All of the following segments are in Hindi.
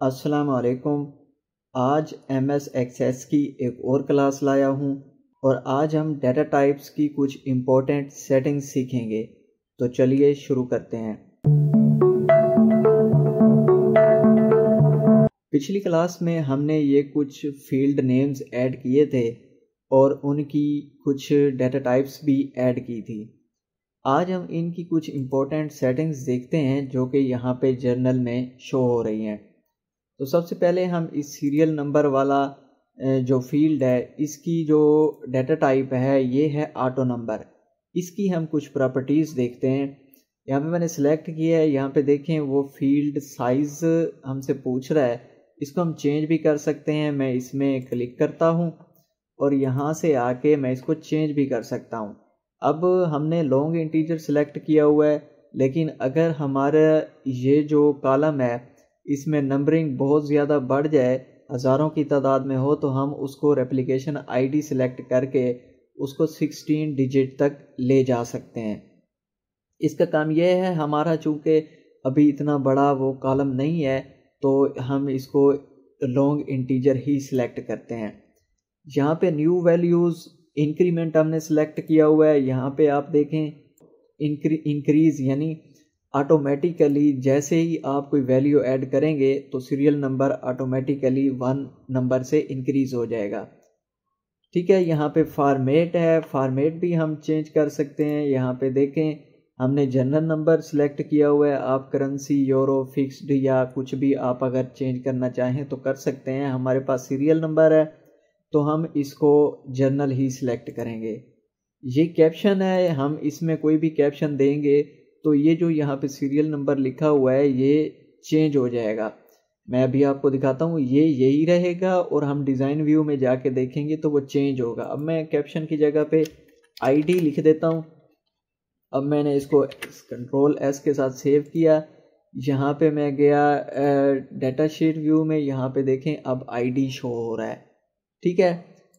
अस्सलाम वालेकुम। आज MS एक्सेस की एक और क्लास लाया हूँ और आज हम डाटा टाइप्स की कुछ इम्पोर्टेंट सेटिंग्स सीखेंगे। तो चलिए शुरू करते हैं। पिछली क्लास में हमने ये कुछ फील्ड नेम्स ऐड किए थे और उनकी कुछ डाटा टाइप्स भी ऐड की थी। आज हम इनकी कुछ इम्पोर्टेंट सेटिंग्स देखते हैं जो कि यहाँ पे जर्नल में शो हो रही हैं। तो सबसे पहले हम इस सीरियल नंबर वाला जो फील्ड है इसकी जो डाटा टाइप है ये है ऑटो नंबर। इसकी हम कुछ प्रॉपर्टीज़ देखते हैं। यहाँ पे मैंने सेलेक्ट किया है, यहाँ पे देखें वो फील्ड साइज़ हमसे पूछ रहा है, इसको हम चेंज भी कर सकते हैं। मैं इसमें क्लिक करता हूँ और यहाँ से आके मैं इसको चेंज भी कर सकता हूँ। अब हमने लॉन्ग इंटीजर सेलेक्ट किया हुआ है, लेकिन अगर हमारा ये जो कॉलम है इसमें नंबरिंग बहुत ज़्यादा बढ़ जाए, हज़ारों की तादाद में हो, तो हम उसको रेप्लिकेशन आईडी सेलेक्ट करके उसको 16 डिजिट तक ले जा सकते हैं। इसका काम यह है, हमारा चूँकि अभी इतना बड़ा वो कॉलम नहीं है तो हम इसको लॉन्ग इंटीजर ही सिलेक्ट करते हैं। यहाँ पे न्यू वैल्यूज़ इंक्रीमेंट हमने सेलेक्ट किया हुआ है। यहाँ पे आप देखें इंक्रीज़ यानी ऑटोमेटिकली जैसे ही आप कोई वैल्यू ऐड करेंगे तो सीरियल नंबर ऑटोमेटिकली 1 नंबर से इंक्रीज़ हो जाएगा। ठीक है, यहाँ पे फॉर्मेट है, फॉर्मेट भी हम चेंज कर सकते हैं। यहाँ पे देखें हमने जनरल नंबर सेलेक्ट किया हुआ है, आप करेंसी यूरो फिक्स्ड या कुछ भी आप अगर चेंज करना चाहें तो कर सकते हैं। हमारे पास सीरियल नंबर है तो हम इसको जर्नल ही सिलेक्ट करेंगे। ये कैप्शन है, हम इसमें कोई भी कैप्शन देंगे तो ये जो यहाँ पे सीरियल नंबर लिखा हुआ है ये चेंज हो जाएगा। मैं अभी आपको दिखाता हूँ, ये यही रहेगा और हम डिज़ाइन व्यू में जाके देखेंगे तो वो चेंज होगा। अब मैं कैप्शन की जगह पे आईडी लिख देता हूँ। अब मैंने इसको कंट्रोल S के साथ सेव किया। यहाँ पे मैं गया डाटा शीट व्यू में, यहाँ पे देखें अब आईडी शो हो रहा है। ठीक है,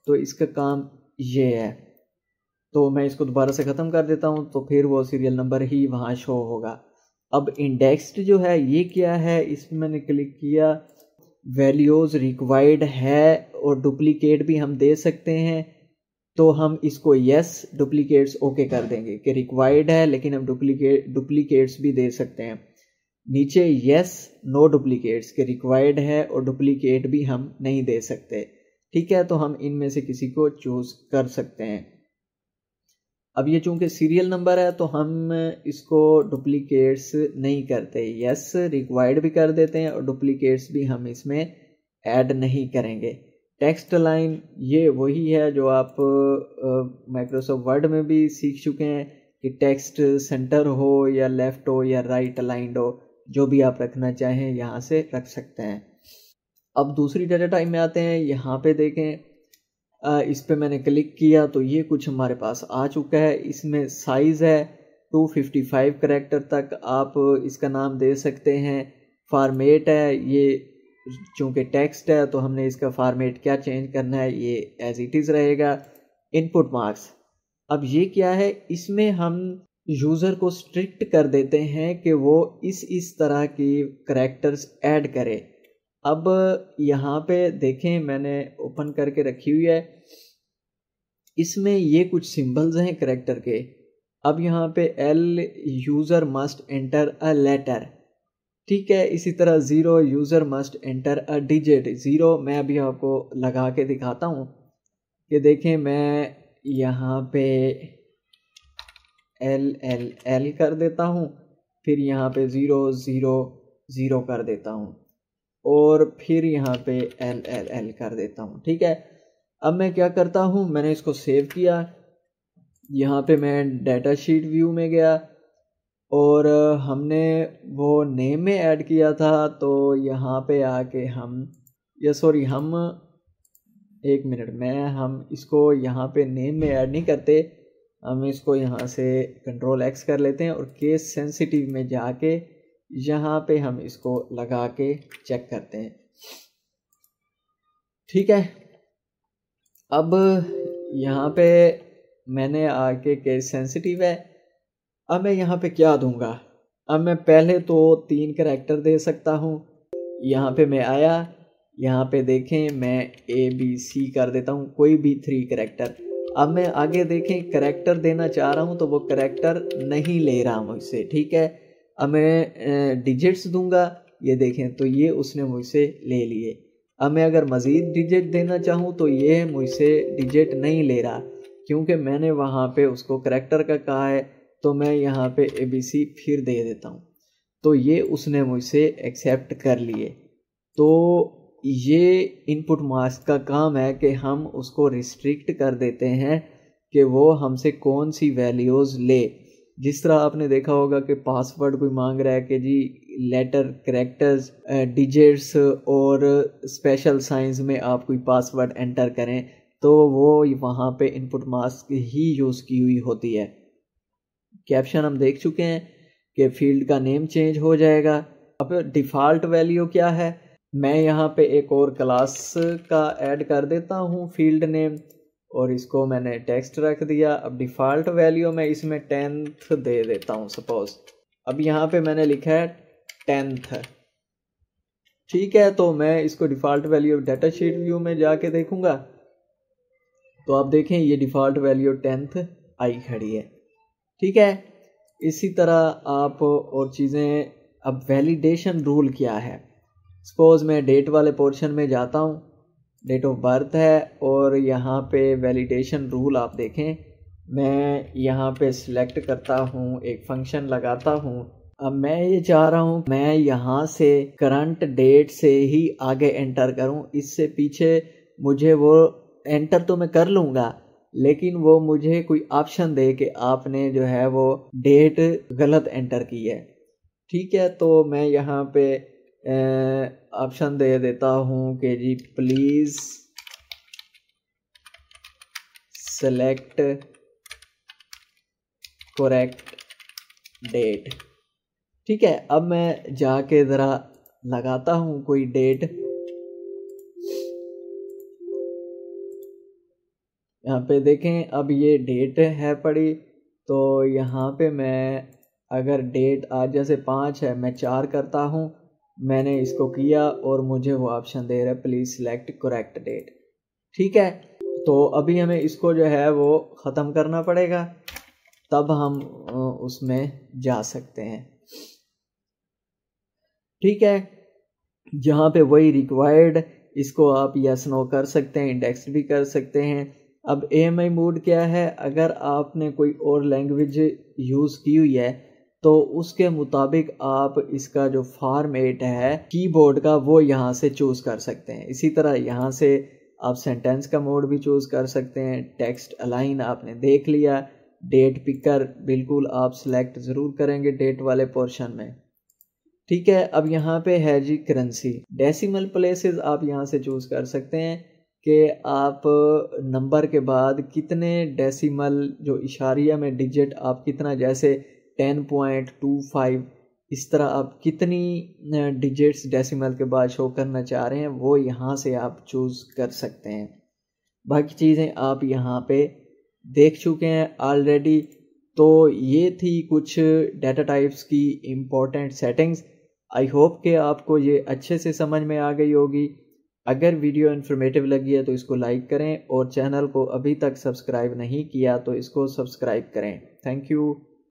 तो इसका काम ये है। तो मैं इसको दोबारा से ख़त्म कर देता हूँ तो फिर वो सीरियल नंबर ही वहाँ शो होगा। अब इंडेक्स्ड जो है ये क्या है, इसमें मैंने क्लिक किया, वैल्यूज़ रिक्वायर्ड है और डुप्लीकेट भी हम दे सकते हैं। तो हम इसको यस डुप्लीकेट्स ओके कर देंगे कि रिक्वायर्ड है, लेकिन हम डुप्लीकेट्स भी दे सकते हैं। नीचे यस नो डुप्लीकेट्स के रिक्वायर्ड है और डुप्लीकेट भी हम नहीं दे सकते। ठीक है, तो हम इनमें से किसी को चूज़ कर सकते हैं। अब ये चूंकि सीरियल नंबर है तो हम इसको डुप्लीकेट्स नहीं करते, यस रिक्वायर्ड भी कर देते हैं और डुप्लीकेट्स भी हम इसमें ऐड नहीं करेंगे। टेक्स्ट लाइन ये वही है जो आप माइक्रोसॉफ्ट वर्ड में भी सीख चुके हैं कि टेक्स्ट सेंटर हो या लेफ्ट हो या राइट अलाइंड हो, जो भी आप रखना चाहें यहाँ से रख सकते हैं। अब दूसरी डाटा टाइप में आते हैं। यहाँ पे देखें इस पे मैंने क्लिक किया तो ये कुछ हमारे पास आ चुका है। इसमें साइज़ है 255 करैक्टर तक आप इसका नाम दे सकते हैं। फॉर्मेट है, ये चूँकि टेक्स्ट है तो हमने इसका फॉर्मेट क्या चेंज करना है, ये एज इट इज़ रहेगा। इनपुट मार्क्स, अब ये क्या है, इसमें हम यूज़र को स्ट्रिक्ट कर देते हैं कि वो इस तरह की करैक्टर्स ऐड करे। अब यहाँ पे देखें मैंने ओपन करके रखी हुई है, इसमें ये कुछ सिंबल्स हैं करैक्टर के। अब यहाँ पे L user must enter a letter, ठीक है। इसी तरह 0 user must enter a digit. 0 मैं अभी आपको लगा के दिखाता हूँ कि देखें, मैं यहाँ पे एल कर देता हूँ, फिर यहाँ पे 0 0 0 कर देता हूँ और फिर यहाँ पे एल कर देता हूँ। ठीक है, अब मैं क्या करता हूँ, मैंने इसको सेव किया। यहाँ पे मैं डाटा शीट व्यू में गया और हमने वो नेम में ऐड किया था, तो यहाँ पे आके हम एक मिनट में हम इसको यहाँ पे नेम में ऐड नहीं करते, हम इसको यहाँ से कंट्रोल X कर लेते हैं और केस सेंसिटिव में जाके यहाँ पे हम इसको लगा के चेक करते हैं। ठीक है, अब यहाँ पे मैंने आके केस सेंसिटिव है। अब मैं यहाँ पे क्या दूंगा, अब मैं पहले तो 3 करैक्टर दे सकता हूँ यहाँ पे मैं आया, यहाँ पे देखें मैं ABC कर देता हूँ, कोई भी 3 करेक्टर। अब मैं आगे देखें करेक्टर देना चाह रहा हूँ तो वो करेक्टर नहीं ले रहा मुझसे, ठीक है। अब मैं डिजिट्स दूंगा, ये देखें तो ये उसने मुझसे ले लिए। अब मैं अगर मज़ीद डिजिट देना चाहूँ तो ये मुझसे डिजिट नहीं ले रहा, क्योंकि मैंने वहाँ पे उसको करेक्टर का कहा है। तो मैं यहाँ पे ABC फिर दे देता हूँ, तो ये उसने मुझसे एक्सेप्ट कर लिए। तो ये इनपुट मास्क का काम है कि हम उसको रिस्ट्रिक्ट कर देते हैं कि वो हमसे कौन सी वैल्यूज़ ले। जिस तरह आपने देखा होगा कि पासवर्ड कोई मांग रहा है कि जी लेटर, कैरेक्टर्स, डिजिट्स और स्पेशल साइंस में आप कोई पासवर्ड एंटर करें, तो वो वहाँ पे इनपुट मास्क ही यूज़ की हुई होती है। कैप्शन हम देख चुके हैं कि फील्ड का नेम चेंज हो जाएगा। अब डिफ़ॉल्ट वैल्यू क्या है, मैं यहाँ पे एक और क्लास का ऐड कर देता हूँ फील्ड नेम, और इसको मैंने टेक्स्ट रख दिया। अब डिफ़ॉल्ट वैल्यू मैं इसमें 10th दे देता हूँ सपोज़। अब यहाँ पे मैंने लिखा है 10th, ठीक है। तो मैं इसको default value data sheet view में जाके देखूँगा तो आप देखें ये डिफ़ॉल्ट वैल्यू 10th आई खड़ी है, ठीक है। इसी तरह आप और चीज़ें, अब वैलिडेशन रूल क्या है। सपोज़ मैं डेट वाले पोर्शन में जाता हूँ, डेट ऑफ बर्थ है, और यहाँ पे वैलिडेशन रूल आप देखें, मैं यहाँ पे सिलेक्ट करता हूँ, एक फंक्शन लगाता हूँ। अब मैं ये चाह रहा हूँ मैं यहाँ से करंट डेट से ही आगे एंटर करूँ, इससे पीछे मुझे वो एंटर तो मैं कर लूँगा, लेकिन वो मुझे कोई ऑप्शन दे कि आपने जो है वो डेट गलत एंटर की है, ठीक है। तो मैं यहाँ पे ऑप्शन दे देता हूँ कि जी प्लीज़ सेलेक्ट करेक्ट डेट, ठीक है। अब मैं जाके ज़रा लगाता हूँ कोई डेट, यहाँ पे देखें अब ये डेट है पड़ी। तो यहाँ पे मैं अगर डेट आज जैसे 5 है, मैं 4 करता हूँ, मैंने इसको किया और मुझे वो ऑप्शन दे रहा है प्लीज़ सिलेक्ट करेक्ट डेट, ठीक है। तो अभी हमें इसको जो है वो ख़त्म करना पड़ेगा, तब हम उसमें जा सकते हैं, ठीक है। जहाँ पे वही रिक्वायर्ड, इसको आप यस नो कर सकते हैं, इंडेक्स भी कर सकते हैं। अब AMI मोड क्या है, अगर आपने कोई और लैंग्वेज यूज़ की हुई है तो उसके मुताबिक आप इसका जो फॉर्मेट है कीबोर्ड का वो यहाँ से चूज़ कर सकते हैं। इसी तरह यहाँ से आप सेंटेंस का मोड भी चूज़ कर सकते हैं। टेक्स्ट अलाइन आपने देख लिया, डेट पिकर बिल्कुल आप सिलेक्ट ज़रूर करेंगे डेट वाले पोर्शन में, ठीक है। अब यहाँ पे है जी करेंसी, डेसिमल प्लेसेस आप यहाँ से चूज़ कर सकते हैं कि आप नंबर के बाद कितने डेसिमल जो इशारिया में डिजिट आप कितना, जैसे 10.25 इस तरह आप कितनी डिजिट्स डेसिमल के बाद शो करना चाह रहे हैं वो यहाँ से आप चूज़ कर सकते हैं। बाकी चीज़ें आप यहाँ पे देख चुके हैं ऑलरेडी। तो ये थी कुछ डाटा टाइप्स की इम्पोर्टेंट सेटिंग्स। आई होप कि आपको ये अच्छे से समझ में आ गई होगी। अगर वीडियो इन्फॉर्मेटिव लगी है तो इसको लाइक करें, और चैनल को अभी तक सब्सक्राइब नहीं किया तो इसको सब्सक्राइब करें। Thank you.